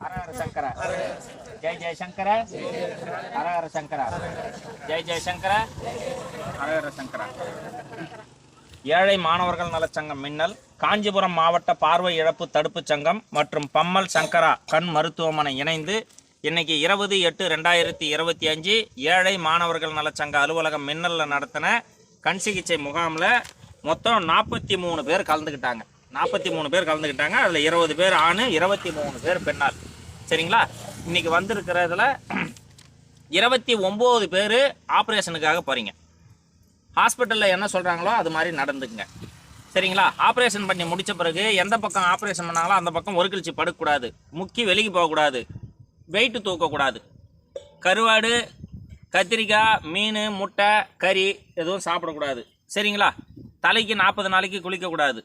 ஹர ஹர சங்கர, ஜெய் ஜெய் சங்கர, ஹர ஹர சங்கர, ஜெய் ஜெய் சங்கர, ஹர ஹர சங்கர. ஏழை மாணவர்கள் நலச்சங்கம் மின்னல், காஞ்சிபுரம் மாவட்ட பார்வை இழப்பு தடுப்பு சங்கம் மற்றும் பம்மல் சங்கரா கண் மருத்துவமனை இணைந்து இன்னைக்கு 20/8/2025 ஏழை மாணவர்கள் நலச்சங்க அலுவலகம் மின்னலில் நடத்தின கண் சிகிச்சை முகாமில் மொத்தம் 43 பேர் கலந்துக்கிட்டாங்க. 43 பேர் கலந்துக்கிட்டாங்க. அதில் 20 பேர் ஆண், 23 பேர் பெண்ணால். சரிங்களா? இன்னைக்கு வந்திருக்கிறதுல 29 பேர் ஆப்ரேஷனுக்காக போகிறீங்க. ஹாஸ்பிட்டலில் என்ன சொல்கிறாங்களோ அது மாதிரி நடந்துக்குங்க. சரிங்களா? ஆப்ரேஷன் பண்ணி முடித்த பிறகு எந்த பக்கம் ஆப்ரேஷன் பண்ணாங்களோ அந்த பக்கம் ஒரு கழிச்சு படுக்கக்கூடாது, முக்கி வெளியே போகக்கூடாது, வெயிட்டு தூக்கக்கூடாது, கருவாடு, கத்திரிக்காய், மீன், முட்டை, கறி எதுவும் சாப்பிடக்கூடாது. சரிங்களா? தலைக்கு 40 நாளைக்கு குளிக்கக்கூடாது.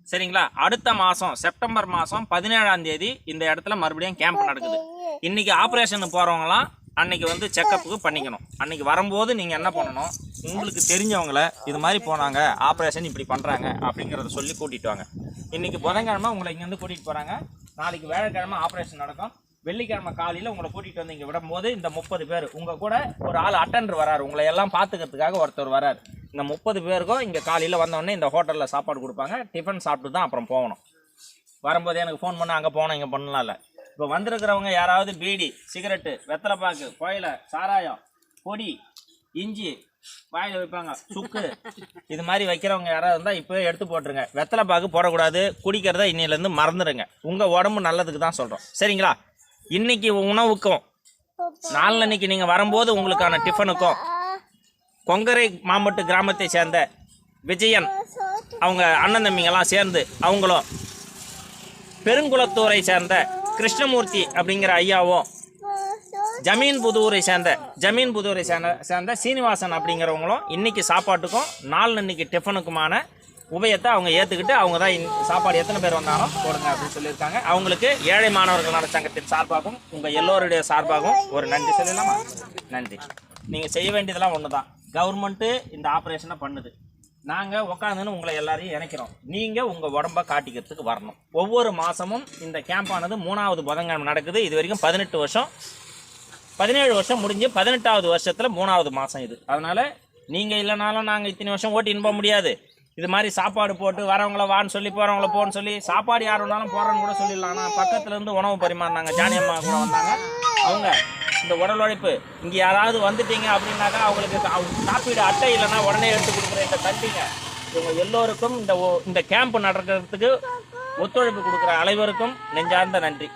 சரிங்களா? அடுத்த மாதம் செப்டம்பர் மாதம் 17ஆம் தேதி இந்த இடத்துல மறுபடியும் கேம்ப் நடக்குது. இன்றைக்கி ஆப்ரேஷனுக்கு போகிறவங்களாம் அன்றைக்கி வந்து செக்கப்புக்கு பண்ணிக்கணும். அன்றைக்கி வரும்போது நீங்கள் என்ன பண்ணணும், உங்களுக்கு தெரிஞ்சவங்கள இது மாதிரி போனாங்க, ஆப்ரேஷன் இப்படி பண்ணுறாங்க அப்படிங்கிறத சொல்லி கூட்டிகிட்டு வாங்க. இன்றைக்கி புதன்கிழமை உங்களை இங்கேருந்து கூட்டிகிட்டு போகிறாங்க. நாளைக்கு வியாழக்கிழமை ஆப்ரேஷன் நடக்கும். வெள்ளிக்கிழமை காலையில் உங்களை கூட்டிகிட்டு வந்து இங்கே விடும்போது இந்த 30 பேர் உங்கள் கூட ஒரு ஆள் அட்டெண்டர் வராரு, உங்களை எல்லாம் பார்த்துக்கிறதுக்காக ஒருத்தர் வராரு. இந்த 30 பேருக்கும் இங்கே காலையில் வந்தோடனே இந்த ஹோட்டலில் சாப்பாடு கொடுப்பாங்க. டிஃபன் சாப்பிட்டு தான் அப்புறம் போகணும். வரும்போது எனக்கு ஃபோன் பண்ண அங்கே போனோம் இங்கே பண்ணலாம் இல்லை. இப்போ வந்திருக்கிறவங்க யாராவது பீடி, சிகரெட்டு, வெத்தலைப்பாக்கு, கோயிலை, சாராயம், பொடி, இஞ்சி வாயில் வைப்பாங்க, சுக்கு, இது மாதிரி வைக்கிறவங்க யாராவது இருந்தால் இப்போ எடுத்து போட்டுருங்க. வெத்தலைப்பாக்கு போடக்கூடாது, குடிக்கிறத இன்னிலேருந்து மறந்துடுங்க. உங்கள் உடம்பு நல்லதுக்கு தான் சொல்கிறோம். சரிங்களா? இன்னைக்கு உணவுக்கும் நாளன்னைக்கு நீங்கள் வரும்போது உங்களுக்கான டிஃபனுக்கும் கொங்கரை மாம்பட்டு கிராமத்தை சேர்ந்த விஜயன் அவங்க அண்ணன் தம்பிங்கெல்லாம் சேர்ந்து, அவங்களும் பெருங்குளத்தூரை சேர்ந்த கிருஷ்ணமூர்த்தி அப்படிங்கிற ஐயாவும், ஜமீன் புதூரை சேர்ந்த சீனிவாசன் அப்படிங்கிறவங்களும் இன்னைக்கு சாப்பாட்டுக்கும் நாளன்னைக்கு டிஃபனுக்குமான உபயத்தை அவங்க ஏற்றுக்கிட்டு அவங்க தான் சாப்பாடு எத்தனை பேர் வந்தாலும் போடுங்க அப்படின்னு சொல்லியிருக்காங்க. அவங்களுக்கு ஏழை மாணவர்கள் நலச்சங்கத்தின் சார்பாகவும் உங்கள் எல்லோருடைய சார்பாகவும் ஒரு நன்றி சொல்லலாமா? நன்றி. நீங்கள் செய்ய வேண்டியதெல்லாம் ஒன்று தான். கவர்மெண்ட்டு இந்த ஆப்ரேஷனை பண்ணுது, நாங்கள் உட்காந்துன்னு உங்களை எல்லாரையும் இணைக்கிறோம். நீங்கள் உங்கள் உடம்பை காட்டிக்கிறதுக்கு வரணும். ஒவ்வொரு மாதமும் இந்த கேம்பானது 3வது புதன்கிழமை நடக்குது. இது வரைக்கும் 18 வருஷம், 17 வருஷம் முடிஞ்சு 18வது வருஷத்தில் 3வது மாதம் இது. அதனால் நீங்கள் இல்லைனாலும் நாங்கள் இத்தனை வருஷம் ஓட்டின்னு போக முடியாது. இது மாதிரி சாப்பாடு போட்டு வரவங்கள வான்னு சொல்லி போகிறவங்கள போன்னு சொல்லி சாப்பாடு யார் வேணாலும் போகிறோன்னு கூட சொல்லிடலாம். ஆனால் பக்கத்துலேருந்து உணவு பரிமாறினாங்க. ஜானி அம்மா கூட வந்தாங்க. அவங்க இந்த உடல் உழைப்பு இங்கே யாராவது வந்துட்டீங்க அப்படின்னாக்கா அவங்களுக்கு காப்பீடு அட்டை இல்லைன்னா உடனே எடுத்து கொடுக்குற இந்த தம்பிங்க இவங்க எல்லோருக்கும் இந்த கேம்ப் நடக்கிறதுக்கு ஒத்துழைப்பு கொடுக்குற அனைவருக்கும் நெஞ்சார்ந்த நன்றி.